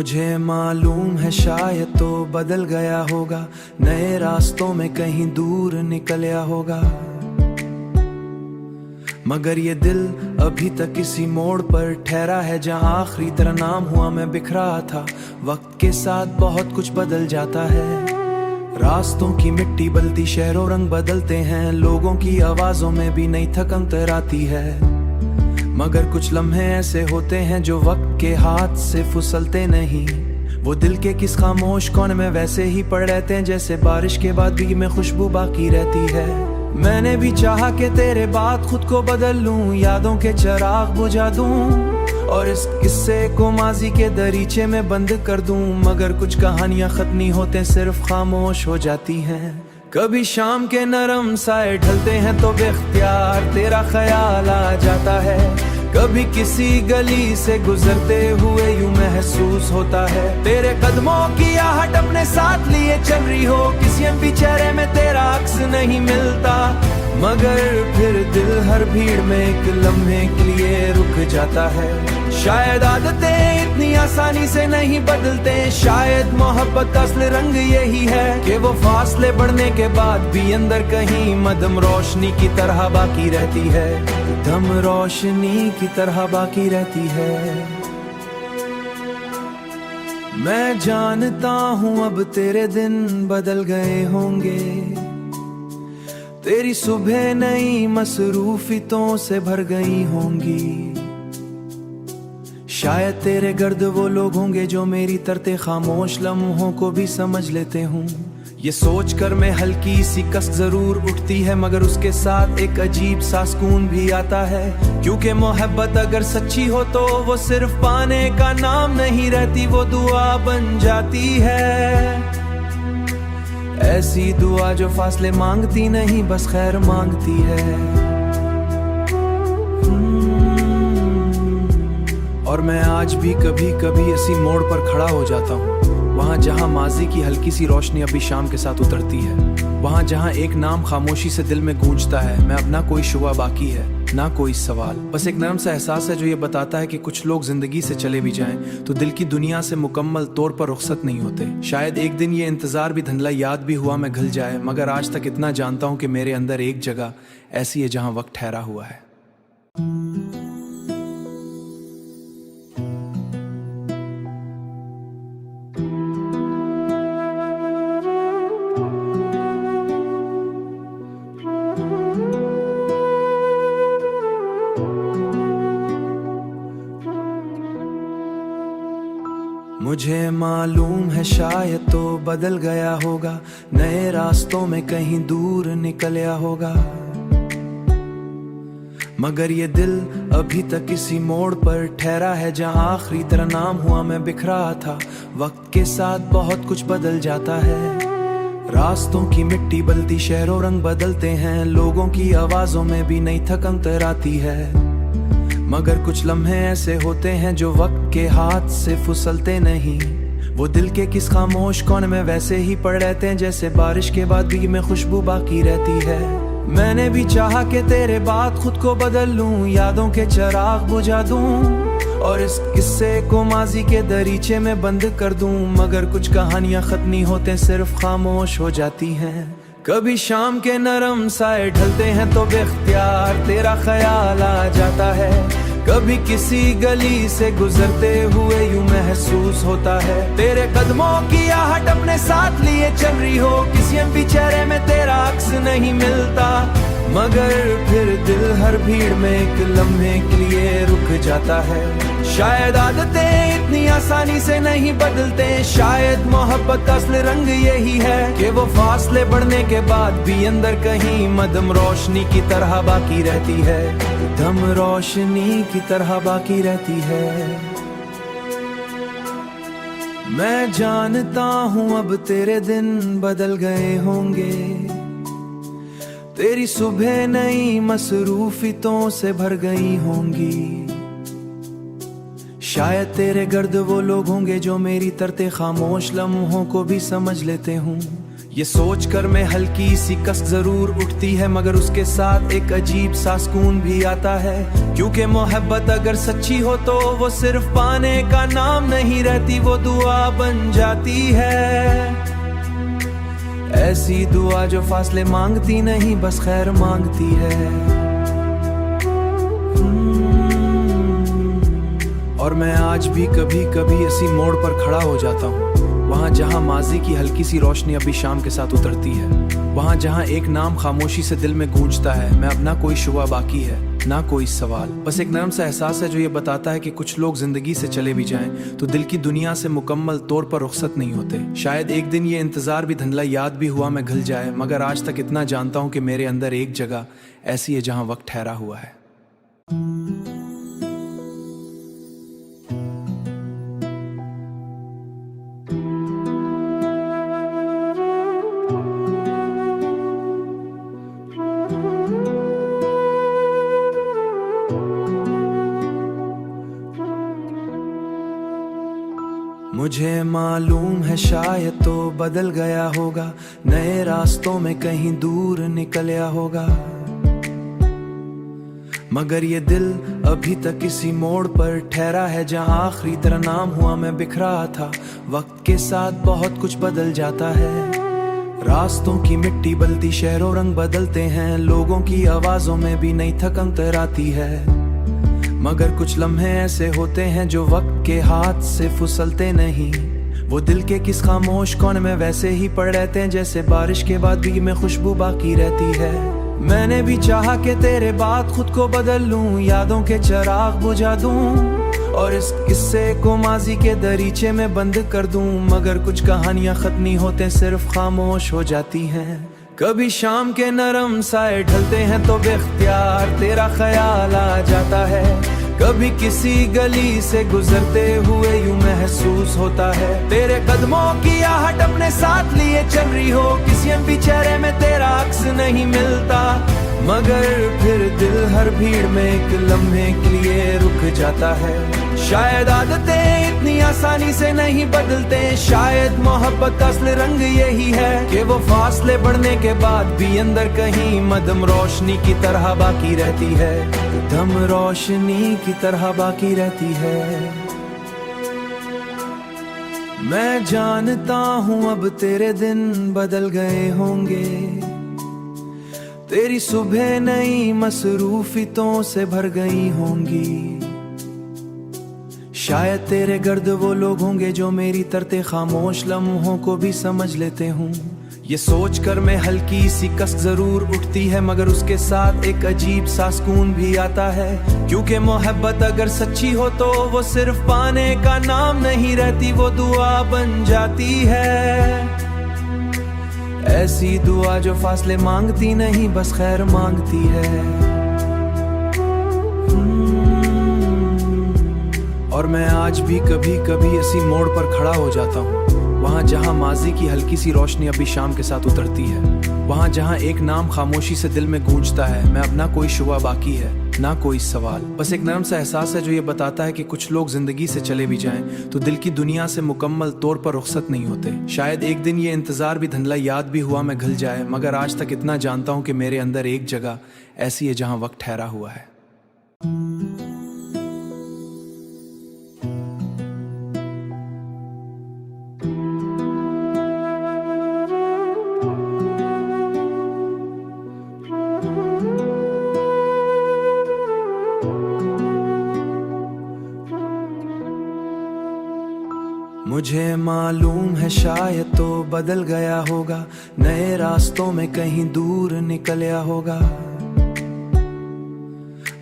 मुझे मालूम है शायद तो बदल गया होगा, नए रास्तों में कहीं दूर निकला होगा, मगर ये दिल अभी तक किसी मोड़ पर ठहरा है जहां आखिरी तेरा नाम हुआ मैं बिखरा था। वक्त के साथ बहुत कुछ बदल जाता है, रास्तों की मिट्टी बदलती, शहरों रंग बदलते हैं, लोगों की आवाजों में भी नई थकन तराती है, मगर कुछ लम्हे ऐसे होते हैं जो वक्त के हाथ से फिसलते नहीं। वो दिल के किस खामोश कोने में वैसे ही पड़ रहते हैं जैसे बारिश के बाद भीगी में खुशबू बाकी रहती है। मैंने भी चाहा कि तेरे बाद खुद को बदल लूं, यादों के चिराग बुझा दूं और इस किस्से को माजी के दरीचे में बंद कर दूं, मगर कुछ कहानियां खत्म नहीं होते, सिर्फ खामोश हो जाती हैं। कभी शाम के नरम साए ढलते हैं तो बेख्तियार तेरा ख्याल आ जाता है, कभी किसी गली से गुजरते हुए यूं महसूस होता है तेरे कदमों की आहट अपने साथ लिए चल रही हो, किसी भी चेहरे में तेरा अक्स नहीं मिलता, मगर फिर दिल हर भीड़ में एक लम्हे के लिए रुक जाता है। शायद आदतें इतनी आसानी से नहीं बदलते, शायद मोहब्बत का असली रंग यही है कि वो फासले बढ़ने के बाद भी अंदर कहीं मदम रोशनी की तरह बाकी रहती है, दम रोशनी की तरह बाकी रहती है। मैं जानता हूँ अब तेरे दिन बदल गए होंगे, तेरी सुबह नई मसरूफियतों से भर गई होंगी, शायद तेरे गर्द वो लोग होंगे जो मेरी तरते खामोश लम्हों को भी समझ लेते हूँ। ये सोच कर मैं हल्की सी कसक जरूर उठती है, मगर उसके साथ एक अजीब सा सुकून भी आता है, क्योंकि मोहब्बत अगर सच्ची हो तो वो सिर्फ पाने का नाम नहीं रहती, वो दुआ बन जाती है, ऐसी दुआ जो फासले मांगती नहीं बस खैर मांगती है। और मैं आज भी कभी कभी ऐसी मोड़ पर खड़ा हो जाता हूँ, वहाँ जहाँ माजी की हल्की सी रोशनी अभी शाम के साथ उतरती है, वहाँ जहाँ एक नाम खामोशी से दिल में गूंजता है, मैं अब ना कोई शुबा बाकी है ना कोई सवाल, बस एक नरम सा एहसास है जो ये बताता है कि कुछ लोग जिंदगी से चले भी जाएं तो दिल की दुनिया से मुकम्मल तौर पर रुखसत नहीं होते। शायद एक दिन ये इंतजार भी धुंधला याद भी हुआ मैं घल जाए, मगर आज तक इतना जानता हूँ कि मेरे अंदर एक जगह ऐसी है जहाँ वक्त ठहरा हुआ है। मुझे मालूम है शायद तो बदल गया होगा, नए रास्तों में कहीं दूर निकला होगा, मगर ये दिल अभी तक किसी मोड़ पर ठहरा है जहां आखिरी तेरा नाम हुआ मैं बिखरा था। वक्त के साथ बहुत कुछ बदल जाता है, रास्तों की मिट्टी बदलती, शहरों रंग बदलते हैं, लोगों की आवाजों में भी नई थकन तराती है, मगर कुछ लम्हे ऐसे होते हैं जो वक्त के हाथ से फिसलते नहीं। वो दिल के किस खामोश कोने में वैसे ही पड़ रहते हैं जैसे बारिश के बाद भीगी में खुशबू बाकी रहती है। मैंने भी चाहा कि तेरे बाद खुद को बदल लूं, यादों के चिराग बुझा दूं और इस किस्से को माजी के दरीचे में बंद कर दूं, मगर कुछ कहानियां खत्म नहीं होते, सिर्फ खामोश हो जाती हैं। कभी शाम के नरम साए ढलते हैं तो बेख्तियार तेरा ख्याल आ जाता है, कभी किसी गली से गुजरते हुए यूं महसूस होता है तेरे कदमों की आहट अपने साथ लिए चल रही हो, किसी भी चेहरे में तेरा अक्स नहीं मिलता, मगर फिर दिल हर भीड़ में एक लम्हे के लिए रुक जाता है। शायद आदतें इतनी आसानी से नहीं बदलते, शायद मोहब्बत का असली रंग यही है कि वो फासले बढ़ने के बाद भी अंदर कहीं मदम रोशनी की तरह बाकी रहती है, दम रोशनी की तरह बाकी रहती है। मैं जानता हूँ अब तेरे दिन बदल गए होंगे, तेरी सुबह नई मसरूफियतों से भर गई होंगी, शायद तेरे गर्द वो लोग होंगे जो मेरी तरते खामोश लम्हों को भी समझ लेते हूँ। ये सोच कर मैं हल्की सी कसक जरूर उठती है, मगर उसके साथ एक अजीब सा सुकून भी आता है। क्योंकि मोहब्बत अगर सच्ची हो तो वो सिर्फ पाने का नाम नहीं रहती, वो दुआ बन जाती है। ऐसी दुआ जो फासले मांगती नहीं, बस खैर मांगती है। और मैं आज भी कभी कभी इसी मोड़ पर खड़ा हो जाता हूँ, वहाँ जहाँ माजी की हल्की सी रोशनी अभी शाम के साथ उतरती है, वहाँ जहाँ एक नाम खामोशी से दिल में गूंजता है। मैं अपना कोई शुबा बाकी है, ना कोई सवाल, बस एक नरम सा एहसास है जो ये बताता है कि कुछ लोग जिंदगी से चले भी जाएं तो दिल की दुनिया से मुकम्मल तौर पर रुखसत नहीं होते। शायद एक दिन ये इंतजार भी धुंधला याद भी हुआ मैं घल जाए, मगर आज तक इतना जानता हूँ कि मेरे अंदर एक जगह ऐसी है जहाँ वक्त ठहरा हुआ है। मुझे मालूम है शायद तो बदल गया होगा, नए रास्तों में कहीं दूर निकला होगा, मगर ये दिल अभी तक इसी मोड़ पर ठहरा है जहाँ आखिरी तेरा नाम हुआ मैं बिखरा था। वक्त के साथ बहुत कुछ बदल जाता है, रास्तों की मिट्टी बदलती, शहरों रंग बदलते हैं, लोगों की आवाजों में भी नई थकन तराती है। मगर कुछ लम्हे ऐसे होते हैं जो वक्त के हाथ से फिसलते नहीं, वो दिल के किस खामोश कोने में वैसे ही पड़ रहते हैं, जैसे बारिश के बाद भी में खुशबू बाकी रहती है। मैंने भी चाहा कि तेरे बाद खुद को बदल लूं, यादों के चिराग बुझा दूं और इस किस्से को माजी के दरीचे में बंद कर दूं, मगर कुछ कहानियां खत्म नहीं होते, सिर्फ खामोश हो जाती हैं। कभी शाम के नरम साए ढलते हैं तो बेख्तियार तेरा ख्याल आ जाता है, कभी किसी गली से गुजरते हुए यूं महसूस होता है तेरे कदमों की आहट अपने साथ लिए चल रही हो, किसी भी चेहरे में तेरा अक्स नहीं मिलता, मगर फिर दिल हर भीड़ में एक लम्हे के लिए रुक जाता है। शायद आदतें इतनी आसानी से नहीं बदलते, शायद मोहब्बत का असली रंग यही है कि वो फासले बढ़ने के बाद भी अंदर कहीं मदम रोशनी की तरह बाकी रहती है, दम रोशनी की तरह बाकी रहती है। मैं जानता हूँ अब तेरे दिन बदल गए होंगे, तेरी सुबह नई मसरूफियतों से भर गई होंगी, शायद तेरे गर्द वो लोग होंगे जो मेरी तरते खामोश लम्हों को भी समझ लेते हूँ। ये सोच कर मैं हल्की सी कसक जरूर उठती है, मगर उसके साथ एक अजीब सा सुकून भी आता है। क्योंकि मोहब्बत अगर सच्ची हो तो वो सिर्फ पाने का नाम नहीं रहती, वो दुआ बन जाती है। ऐसी दुआ जो फासले मांगती नहीं, बस खैर मांगती है। और मैं आज भी कभी कभी इसी मोड़ पर खड़ा हो जाता हूँ, वहाँ जहाँ माजी की हल्की सी रोशनी अभी शाम के साथ उतरती है, वहाँ जहाँ एक नाम खामोशी से दिल में गूंजता है। मैं अपना कोई शुबा बाकी है, ना कोई सवाल, बस एक नरम सा एहसास है जो ये बताता है कि कुछ लोग जिंदगी से चले भी जाएं तो दिल की दुनिया से मुकम्मल तौर पर रुखसत नहीं होते। शायद एक दिन ये इंतजार भी धुंधला याद भी हुआ मैं घल जाए, मगर आज तक इतना जानता हूँ कि मेरे अंदर एक जगह ऐसी है जहाँ वक्त ठहरा हुआ है। मुझे मालूम है शायद तो बदल गया होगा, नए रास्तों में कहीं दूर निकला होगा,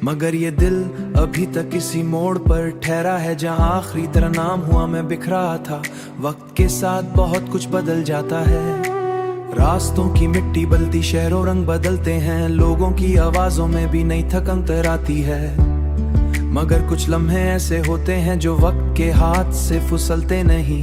मगर ये दिल अभी तक इसी मोड़ पर ठहरा है जहाँ आखिरी तेरा नाम हुआ मैं बिखरा था। वक्त के साथ बहुत कुछ बदल जाता है, रास्तों की मिट्टी बदलती, शहरों रंग बदलते हैं, लोगों की आवाजों में भी नई थकन तराती है। मगर कुछ लम्हे ऐसे होते हैं जो वक्त के हाथ से फिसलते नहीं,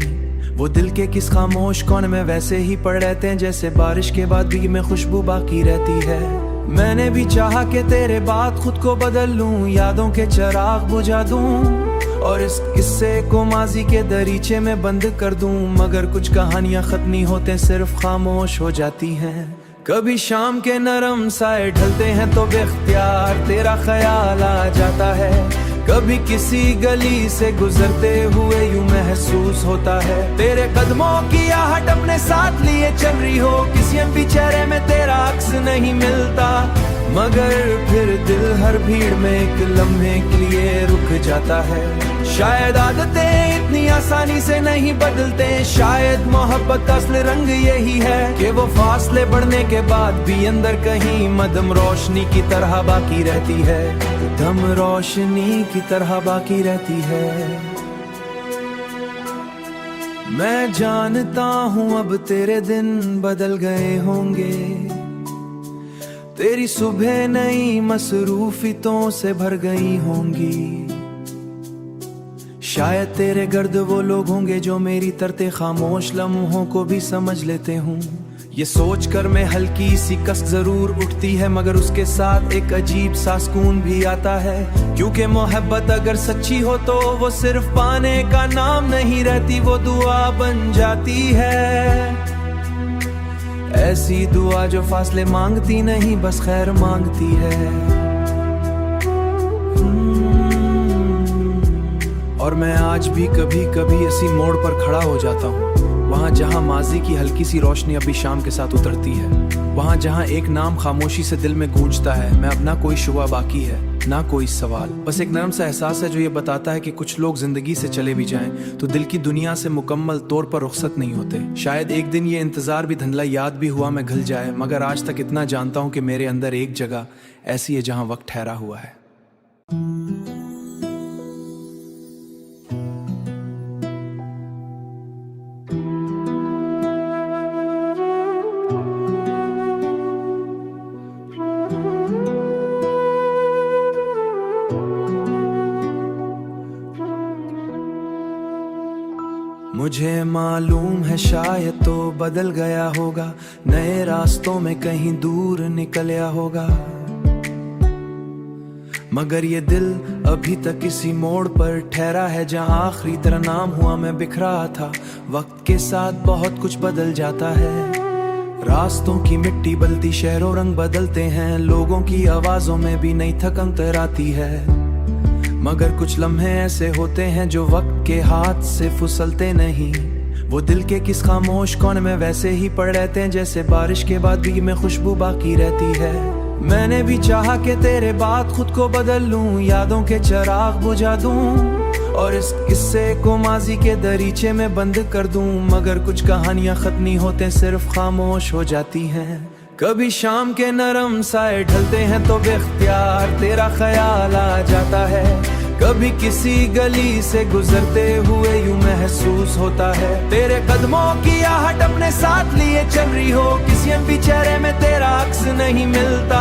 वो दिल के किस खामोश कोने में वैसे ही पड़ रहते हैं, जैसे बारिश के बाद भी में खुशबू बाकी रहती है। मैंने भी चाहा कि तेरे बाद खुद को बदल लूं, यादों के चिराग बुझा दूं और इस किस्से को माजी के दरीचे में बंद कर दूं। मगर कुछ कहानियां खत्म नहीं होते, सिर्फ खामोश हो जाती हैं। कभी शाम के नरम साए ढलते हैं तो बेख्तियार तेरा ख्याल आ जाता है। कभी किसी गली से गुजरते हुए यूं महसूस होता है तेरे कदमों की आहट अपने साथ लिए चल रही हो। किसी भी चेहरे में तेरा अक्स नहीं मिलता, मगर फिर दिल हर भीड़ में एक लम्हे के लिए रुक जाता है। शायद आदतें इतनी आसानी से नहीं बदलते, शायद मोहब्बत का असली रंग यही है कि वो फासले बढ़ने के बाद भी अंदर कहीं मदम रोशनी की तरह बाकी रहती है, दम रोशनी की तरह बाकी रहती है। मैं जानता हूँ अब तेरे दिन बदल गए होंगे, तेरी सुबह नई मसरूफियतों से भर गई होंगी। शायद तेरे गर्द वो लोग होंगे जो मेरी तरते खामोश लम्हों को भी समझ लेते हूँ। ये सोच कर मैं हल्की सी कसक जरूर उठती है, मगर उसके साथ एक अजीब सा सुकून भी आता है। क्योंकि मोहब्बत अगर सच्ची हो तो वो सिर्फ पाने का नाम नहीं रहती, वो दुआ बन जाती है। ऐसी दुआ जो फासले मांगती नहीं, बस खैर मांगती है। और मैं आज भी कभी कभी ऐसी मोड़ पर खड़ा हो जाता हूँ, वहाँ जहाँ माजी की हल्की सी रोशनी अभी शाम के साथ उतरती है, वहाँ जहाँ एक नाम खामोशी से दिल में गूंजता है। मैं अब ना कोई शुबा बाकी है, ना कोई सवाल, बस एक नरम सा एहसास है जो ये बताता है कि कुछ लोग जिंदगी से चले भी जाएं तो दिल की दुनिया से मुकम्मल तौर पर रुखसत नहीं होते। शायद एक दिन ये इंतजार भी धुंधला याद भी हुआ मैं घल जाए, मगर आज तक इतना जानता हूँ कि मेरे अंदर एक जगह ऐसी है जहाँ वक्त ठहरा हुआ है। मुझे मालूम है शायद तो बदल गया होगा, नए रास्तों में कहीं दूर निकला होगा, मगर ये दिल अभी तक किसी मोड़ पर ठहरा है जहां आखिरी तेरा नाम हुआ मैं बिखरा था। वक्त के साथ बहुत कुछ बदल जाता है, रास्तों की मिट्टी बदलती, शहरों रंग बदलते हैं, लोगों की आवाजों में भी नई थकन तराती है। मगर कुछ लम्हे ऐसे होते हैं जो वक्त के हाथ से फिसलते नहीं, वो दिल के किस खामोश कोने में वैसे ही पड़ रहते हैं जैसे बारिश के बाद भी में खुशबू बाकी रहती है। मैंने भी चाहा कि तेरे बाद खुद को बदल लूं, यादों के चिराग बुझा दूं और इस किस्से को माजी के दरीचे में बंद कर दूं। मगर कुछ कहानियां खत्म नहीं होते, सिर्फ खामोश हो जाती हैं। कभी शाम के नरम साए ढलते हैं तो बेख्तियार तेरा ख्याल आ जाता है। कभी किसी गली से गुजरते हुए यूं महसूस होता है तेरे कदमों की आहट अपने साथ लिए चल रही हो। किसी भी चेहरे में तेरा अक्स नहीं मिलता,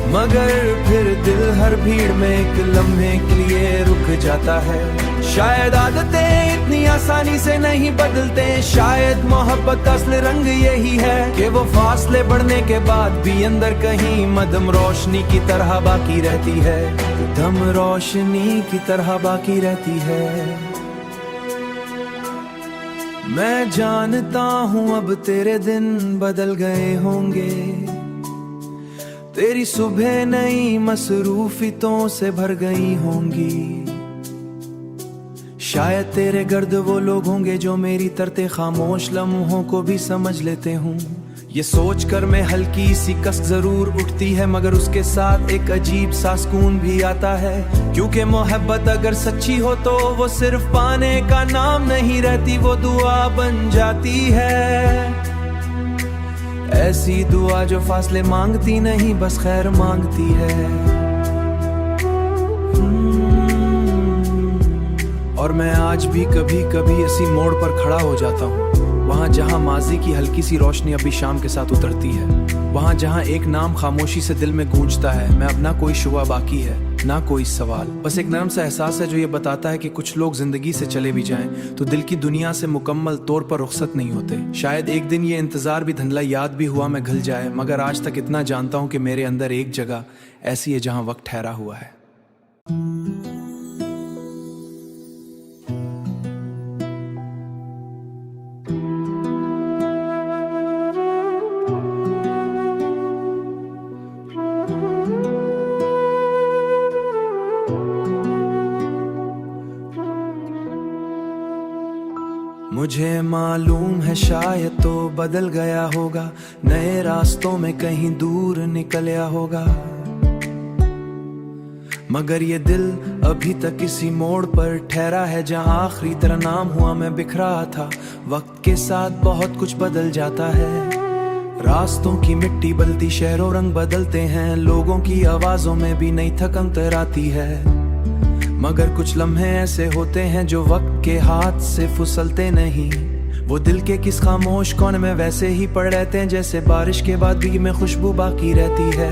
मगर फिर दिल हर भीड़ में एक लम्हे के लिए रुक जाता है। शायद आदतें इतनी आसानी से नहीं बदलते, शायद मोहब्बत का असली रंग यही है कि वो फासले बढ़ने के बाद भी अंदर कहीं मदम रोशनी की तरह बाकी रहती है, दम रोशनी की तरह बाकी रहती है। मैं जानता हूँ अब तेरे दिन बदल गए होंगे, तेरी सुबह नई मसरूफियतों से भर गई होंगी। शायद तेरे गर्द वो लोग होंगे जो मेरी तरते खामोश लम्हों को भी समझ लेते हूँ। ये सोच कर मैं हल्की सी कसक जरूर उठती है, मगर उसके साथ एक अजीब सा सुकून भी आता है। क्योंकि मोहब्बत अगर सच्ची हो तो वो सिर्फ पाने का नाम नहीं रहती, वो दुआ बन जाती है। ऐसी दुआ जो फासले मांगती नहीं, बस खैर मांगती है। और मैं आज भी कभी कभी ऐसी मोड़ पर खड़ा हो जाता हूँ, वहाँ जहाँ माजी की हल्की सी रोशनी अभी शाम के साथ उतरती है, वहाँ जहाँ एक नाम खामोशी से दिल में गूंजता है। मैं अपना कोई शुबा बाकी है, ना कोई सवाल, बस एक नरम सा एहसास है जो ये बताता है कि कुछ लोग जिंदगी से चले भी जाएं तो दिल की दुनिया से मुकम्मल तौर पर रुखसत नहीं होते। शायद एक दिन ये इंतजार भी धुंधला याद भी हुआ मैं घिल जाए, मगर आज तक इतना जानता हूँ कि मेरे अंदर एक जगह ऐसी है जहाँ वक्त ठहरा हुआ है। मुझे मालूम है शायद तो बदल गया होगा, नए रास्तों में कहीं दूर निकला होगा, मगर ये दिल अभी तक किसी मोड़ पर ठहरा है जहां आखिरी तेरा नाम हुआ मैं बिखरा था। वक्त के साथ बहुत कुछ बदल जाता है, रास्तों की मिट्टी बदलती, शहरों रंग बदलते हैं, लोगों की आवाजों में भी नई थकन तराती है, मगर कुछ लम्हे ऐसे होते हैं जो वक्त के हाथ से फिसलते नहीं। वो दिल के किस खामोश कोने में वैसे ही पड़ रहते हैं जैसे बारिश के बाद भी में खुशबू बाकी रहती है।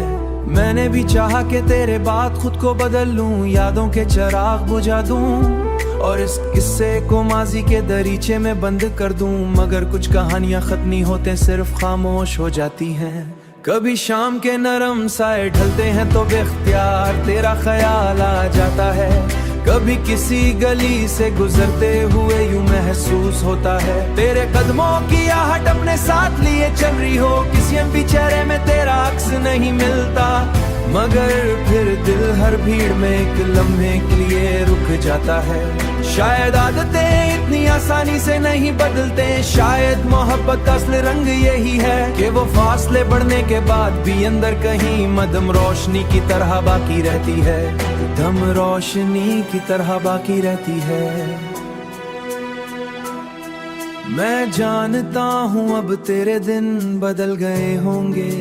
मैंने भी चाहा कि तेरे बाद खुद को बदल लूं, यादों के चिराग बुझा दूं और इस किस्से को माजी के दरीचे में बंद कर दूं, मगर कुछ कहानियां खत्म नहीं होते, सिर्फ खामोश हो जाती हैं। कभी शाम के नरम साए ढलते हैं तो बेख्तियार तेरा ख्याल आ जाता है, कभी किसी गली से गुजरते हुए यूं महसूस होता है तेरे कदमों की आहट अपने साथ लिए चल रही हो, किसी भी चेहरे में तेरा अक्स नहीं मिलता, मगर फिर दिल हर भीड़ में एक लम्हे के लिए रुक जाता है। शायद आदतें इतनी आसानी से नहीं बदलते, शायद मोहब्बत का असली रंग यही है कि वो फासले बढ़ने के बाद भी अंदर कहीं मदम रोशनी की तरह बाकी रहती है, दम रोशनी की तरह बाकी रहती है। मैं जानता हूँ अब तेरे दिन बदल गए होंगे,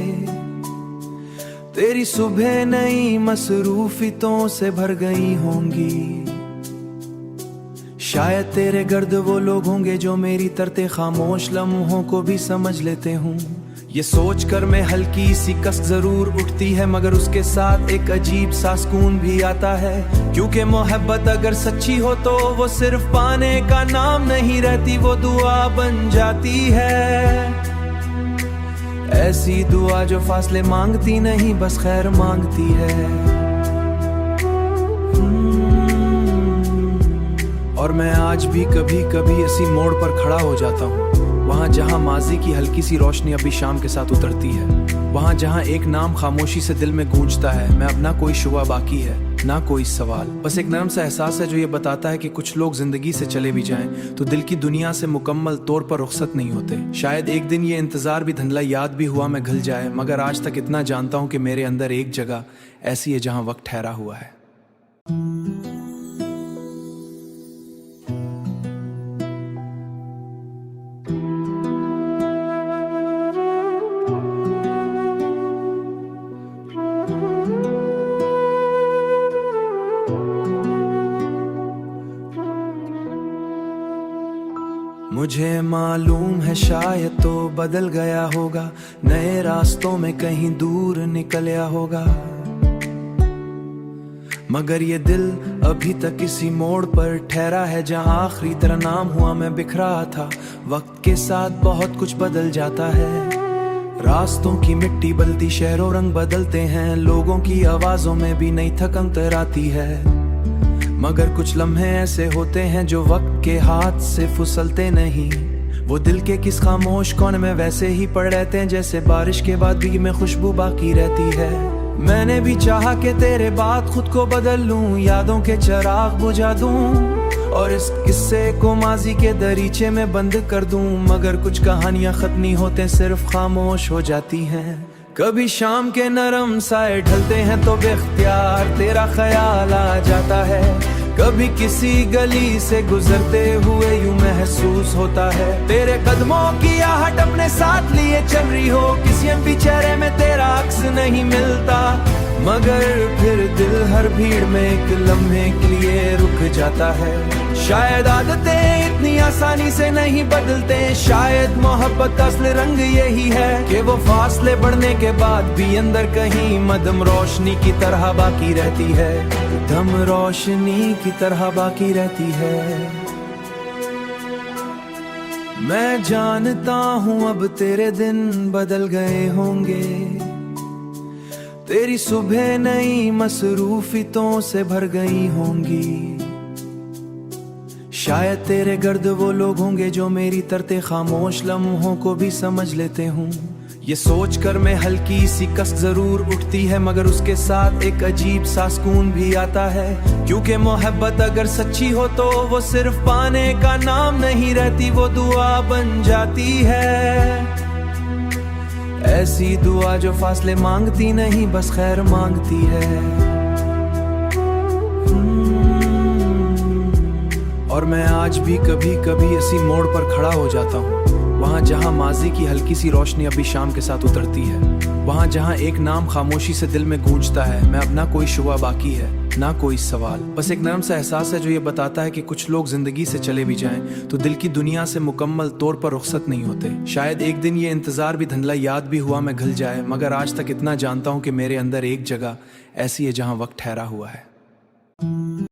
तेरी सुबह नई मसरूफियतों से भर गई होंगी, शायद तेरे गर्द वो लोग होंगे जो मेरी तरते खामोश लम्हों को भी समझ लेते हूँ। ये सोच कर मैं हल्की सी कसक जरूर उठती है, मगर उसके साथ एक अजीब सा सुकून भी आता है, क्योंकि मोहब्बत अगर सच्ची हो तो वो सिर्फ पाने का नाम नहीं रहती, वो दुआ बन जाती है, ऐसी दुआ जो फासले मांगती नहीं बस खैर मांगती है। और मैं आज भी कभी कभी इसी मोड़ पर खड़ा हो जाता हूँ, वहाँ जहाँ माजी की हल्की सी रोशनी अभी शाम के साथ उतरती है, वहाँ जहाँ एक नाम खामोशी से दिल में गूंजता है, मैं अपना कोई शुबा बाकी है ना कोई सवाल, बस एक नरम सा एहसास है जो ये बताता है कि कुछ लोग जिंदगी से चले भी जाएं तो दिल की दुनिया से मुकम्मल तौर पर रुखसत नहीं होते। शायद एक दिन ये इंतजार भी धुंधला याद भी हुआ मैं घिल जाए, मगर आज तक इतना जानता हूँ कि मेरे अंदर एक जगह ऐसी है जहाँ वक्त ठहरा हुआ है। मुझे मालूम है शायद तो बदल गया होगा, नए रास्तों में कहीं दूर निकला होगा, मगर ये दिल अभी तक किसी मोड़ पर ठहरा है जहां आखिरी तेरा नाम हुआ मैं बिखरा था। वक्त के साथ बहुत कुछ बदल जाता है, रास्तों की मिट्टी बदलती, शहरों रंग बदलते हैं, लोगों की आवाजों में भी नई थकन तराती है, मगर कुछ लम्हे ऐसे होते हैं जो वक्त के हाथ से फिसलते नहीं। वो दिल के किस खामोश कोने में वैसे ही पड़ रहते हैं जैसे बारिश के बाद भी में खुशबू बाकी रहती है। मैंने भी चाहा कि तेरे बाद खुद को बदल लूं, यादों के चिराग बुझा दूं और इस किस्से को माजी के दरीचे में बंद कर दूं, मगर कुछ कहानियां खत्म नहीं होते, सिर्फ खामोश हो जाती हैं। कभी शाम के नरम साए ढलते हैं तो बेख्तियार तेरा ख्याल आ जाता है, कभी किसी गली से गुजरते हुए यूं महसूस होता है तेरे कदमों की आहट अपने साथ लिए चल रही हो, किसी भी चेहरे में तेरा अक्स नहीं मिलता, मगर फिर दिल हर भीड़ में एक लम्हे के लिए रुक जाता है। शायद आदतें इतनी आसानी से नहीं बदलते, शायद मोहब्बत का असली रंग यही है कि वो फासले बढ़ने के बाद भी अंदर कहीं मदम रोशनी की तरह बाकी रहती है, दम रोशनी की तरह बाकी रहती है। मैं जानता हूँ अब तेरे दिन बदल गए होंगे, तेरी सुबह नई मसरूफियतों से भर गई होंगी। शायद तेरे गर्द वो लोग होंगे जो मेरी तरते खामोश लम्हों को भी समझ लेते हूँ। ये सोचकर मैं हल्की सी कस जरूर उठती है, मगर उसके साथ एक अजीब सा सुकून भी आता है, क्योंकि मोहब्बत अगर सच्ची हो तो वो सिर्फ पाने का नाम नहीं रहती, वो दुआ बन जाती है। ऐसी दुआ जो फासले मांगती नहीं, बस खैर मांगती है। और मैं आज भी कभी कभी ऐसी मोड़ पर खड़ा हो जाता हूँ, वहाँ जहाँ माजी की हल्की सी रोशनी अभी शाम के साथ उतरती है, वहाँ जहाँ एक नाम खामोशी से दिल में गूंजता है। मैं अब ना कोई शुबा बाकी है, ना कोई सवाल, बस एक नरम सा एहसास है जो ये बताता है कि कुछ लोग जिंदगी से चले भी जाएं तो दिल की दुनिया से मुकम्मल तौर पर रुखसत नहीं होते। शायद एक दिन ये इंतजार भी धुंधला याद भी हुआ मैं घल जाए, मगर आज तक इतना जानता हूँ कि मेरे अंदर एक जगह ऐसी है जहाँ वक्त ठहरा हुआ है।